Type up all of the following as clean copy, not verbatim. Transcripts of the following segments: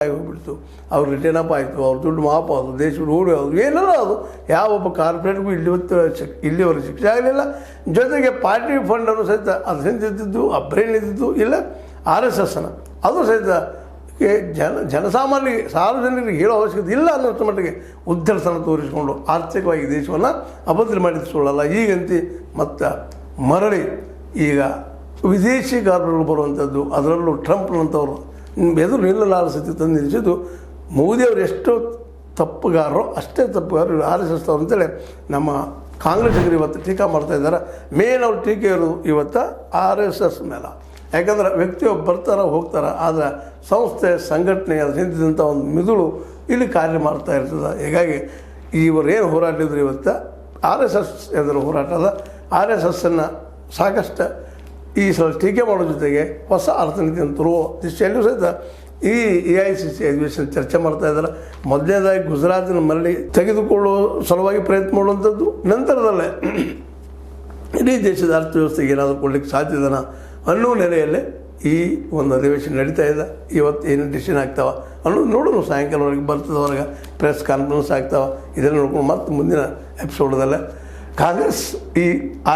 ಹೋಗ್ಬಿಡ್ತು. ಅವ್ರು return up ಆಯಿತು, ಅವ್ರ ದುಡ್ಡು ಮಾಪ್ ಆಯಿತು, ದೇಶ ಓಡಿ ಆದರು, ಏನೆಲ್ಲ ಅದು ಯಾವೊಬ್ಬ ಕಾರ್ಪೊರೇಟ್ಗೂ ಇಲ್ಲಿವರೆಗೆ ಶಿಕ್ಷೆ ಆಗಲಿಲ್ಲ. ಜೊತೆಗೆ ಪಾರ್ಟಿ ಫಂಡನ್ನು ಸಹಿತ ಅದು ಹಿಂದಿದ್ದು ಅಬ್ರೇನ್ ಇದ್ದಿದ್ದು ಇಲ್ಲ RSSನ ಅದು ಸಹಿತ ಜನಸಾಮಾನ್ಯರಿಗೆ ಸಾರ್ವಜನಿಕರಿಗೆ ಹೇಳೋ ಅವಶ್ಯಕತೆ ಇಲ್ಲ ಅನ್ನೋಷ್ಟು ಮಟ್ಟಿಗೆ ಉದ್ಧರಿಸನ ತೋರಿಸಿಕೊಂಡು ಆರ್ಥಿಕವಾಗಿ ದೇಶವನ್ನು ಅಭದ್ರ ಮಾಡಿಕೊಳ್ಳಲ್ಲ. ಈಗಂತೆ ಮತ್ತು ಮರಳಿ ಈಗ ವಿದೇಶಿ ಕಾರ್ಪೊರೇಟ್ಗಳು ಬರುವಂಥದ್ದು, ಅದರಲ್ಲೂ ಟ್ರಂಪ್ನಂಥವ್ರು ಎದುರು ನಿಲ್ಲಲಾರ ಸ್ಥಿತಿ ತಂದು ನಿಲ್ಲಿಸಿದ್ದು. ಮೋದಿಯವರು ಎಷ್ಟು ತಪ್ಪುಗಾರರೋ ಅಷ್ಟೇ ತಪ್ಪುಗಾರರು RSS ಅವರು ಅಂತೇಳಿ ನಮ್ಮ ಕಾಂಗ್ರೆಸ್ಸಿಗರು ಇವತ್ತು ಟೀಕಾ ಮಾಡ್ತಾಯಿದ್ದಾರೆ. ಮೇನ್ ಅವ್ರ ಟೀಕೆ ಇರೋದು ಇವತ್ತು RSS ಮೇಲೆ. ಯಾಕಂದ್ರೆ ವ್ಯಕ್ತಿಯೊಬ್ಬ ಬರ್ತಾರೆ ಹೋಗ್ತಾರೆ, ಆದರೆ ಸಂಸ್ಥೆ ಸಂಘಟನೆ ಅದು ಹಿಂದಿದಂಥ ಒಂದು ಮಿದುಳು ಇಲ್ಲಿ ಕಾರ್ಯ ಮಾಡ್ತಾ ಇರ್ತದೆ. ಹೀಗಾಗಿ ಇವರು ಏನು ಹೋರಾಟ ಇದ್ರು ಇವತ್ತು RSS ಎದುರು ಹೋರಾಟ ಅದ. RSSನ್ನು ಸಾಕಷ್ಟು ಈ ಸಲ ಟೀಕೆ ಮಾಡೋ ಜೊತೆಗೆ ಹೊಸ ಅರ್ಥನೀತಿಯನ್ನು ತರುವ ದಿಶೆಯಲ್ಲೂ ಸಹಿತ ಈ AICC ಅಧಿವೇಶನ ಚರ್ಚೆ ಮಾಡ್ತಾ ಇದ್ದಾರೆ. ಮೊದಲನೇದಾಗಿ ಗುಜರಾತಿನ ಮರಳಿ ತೆಗೆದುಕೊಳ್ಳುವ ಸಲುವಾಗಿ ಪ್ರಯತ್ನ ಮಾಡುವಂಥದ್ದು, ನಂತರದಲ್ಲೇ ಇಡೀ ದೇಶದ ಅರ್ಥವ್ಯವಸ್ಥೆಗೆ ಏನಾದರೂ ಕೊಡಲಿಕ್ಕೆ ಸಾಧ್ಯದನ ಅನ್ನೋ ನೆಲೆಯಲ್ಲೇ ಈ ಒಂದು ಅಧಿವೇಶನ ನಡೀತಾ ಇದೆ. ಇವತ್ತು ಏನು ಡಿಸಿಷನ್ ಆಗ್ತಾವೆ ಅನ್ನೋದು ನೋಡೋಣ. ಸಾಯಂಕಾಲವರೆಗೆ ಬರ್ತದವರೆಗೆ ಪ್ರೆಸ್ ಕಾನ್ಫರೆನ್ಸ್ ಆಗ್ತಾವೆ. ಇದನ್ನು ನೋಡ್ಕೊಂಡು ಮತ್ತೆ ಮುಂದಿನ ಎಪಿಸೋಡದಲ್ಲೇ ಕಾಂಗ್ರೆಸ್ ಈ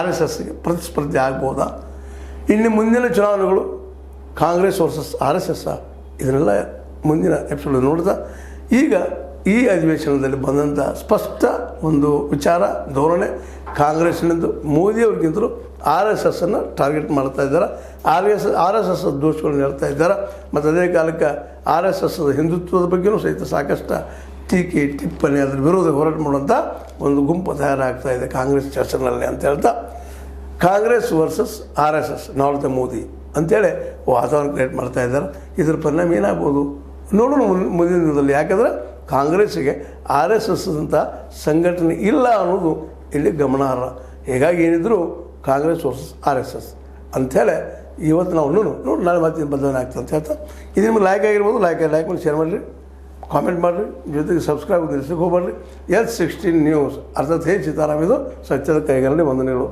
RSSಗೆ ಪ್ರತಿಸ್ಪರ್ಧೆ ಆಗ್ಬೋದಾ, ಇನ್ನು ಮುಂದಿನ ಚುನಾವಣೆಗಳು ಕಾಂಗ್ರೆಸ್ ವರ್ಸಸ್ RSS ಇದನ್ನೆಲ್ಲ ಮುಂದಿನ ಎಪಿಸೋಡ್ ನೋಡ್ತಾ ಈಗ ಈ ಅಧಿವೇಶನದಲ್ಲಿ ಬಂದಂಥ ಸ್ಪಷ್ಟ ಒಂದು ವಿಚಾರ ಧೋರಣೆ ಕಾಂಗ್ರೆಸ್ಸಿನದ್ದು. ಮೋದಿಯವ್ರಿಗಿಂತಲೂ RSSನ್ನು ಟಾರ್ಗೆಟ್ ಮಾಡ್ತಾ ಇದ್ದಾರೆ. RSS ದೋಷಗಳನ್ನು ಹೇಳ್ತಾ ಇದ್ದಾರೆ. ಮತ್ತು ಅದೇ ಕಾಲಕ್ಕೆ RSS ಹಿಂದುತ್ವದ ಬಗ್ಗೆಯೂ ಸಹಿತ ಸಾಕಷ್ಟು ಟೀಕೆ ಟಿಪ್ಪಣಿ ಅದರ ವಿರೋಧ ಹೋರಾಟ ಮಾಡುವಂಥ ಒಂದು ಗುಂಪು ತಯಾರಾಗ್ತಾ ಇದೆ ಕಾಂಗ್ರೆಸ್ ಚರ್ಚೆನಲ್ಲಿ ಅಂತ ಹೇಳ್ತಾ Congress versus RSS not the Modi ಅಂಥೇಳಿ ವಾತಾವರಣ ಕ್ರಿಯೇಟ್ ಮಾಡ್ತಾ ಇದ್ದಾರೆ. ಇದ್ರ ಪರಿಣಾಮ ಏನಾಗ್ಬೋದು ನೋಡೋಣ ಮುಂದಿನ ದಿನದಲ್ಲಿ. ಯಾಕಂದರೆ ಕಾಂಗ್ರೆಸ್ಸಿಗೆ RSS ಅಂತ ಸಂಘಟನೆ ಇಲ್ಲ ಅನ್ನೋದು ಇಲ್ಲಿ ಗಮನಾರ್ಹ. ಹೀಗಾಗಿ ಏನಿದ್ರು ಕಾಂಗ್ರೆಸ್ ವರ್ಸಸ್ RSS ಅಂಥೇಳಿ ಇವತ್ತು ನಾವು ನೋಡಿ ನಾಳೆ ಮತ್ತೆ ಬದಲಾವಣೆ ಆಗ್ತದೆ ಅಂತ ಹೇಳ್ತಾ ಇದು ನಿಮ್ಗೆ ಲೈಕ್ ಆಗಿರ್ಬೋದು. ಲೈಕ್ ಮಾಡಿ ಶೇರ್ ಮಾಡಿರಿ, ಕಾಮೆಂಟ್ ಮಾಡಿರಿ, ಜೊತೆಗೆ ಸಬ್ಸ್ಕ್ರೈಬ್ ನಿಲ್ಲಿಸಕ್ಕೆ ಹೋಗ್ಬೇಡ್ರಿ. S16 ನ್ಯೂಸ್ ಅರ್ಥಾತ್ ಹೇ ಸೀತಾರಾಮ್ ಇದು ಸತ್ಯದ ಕೈಗರಣೆ ವಂದನೆಗಳು.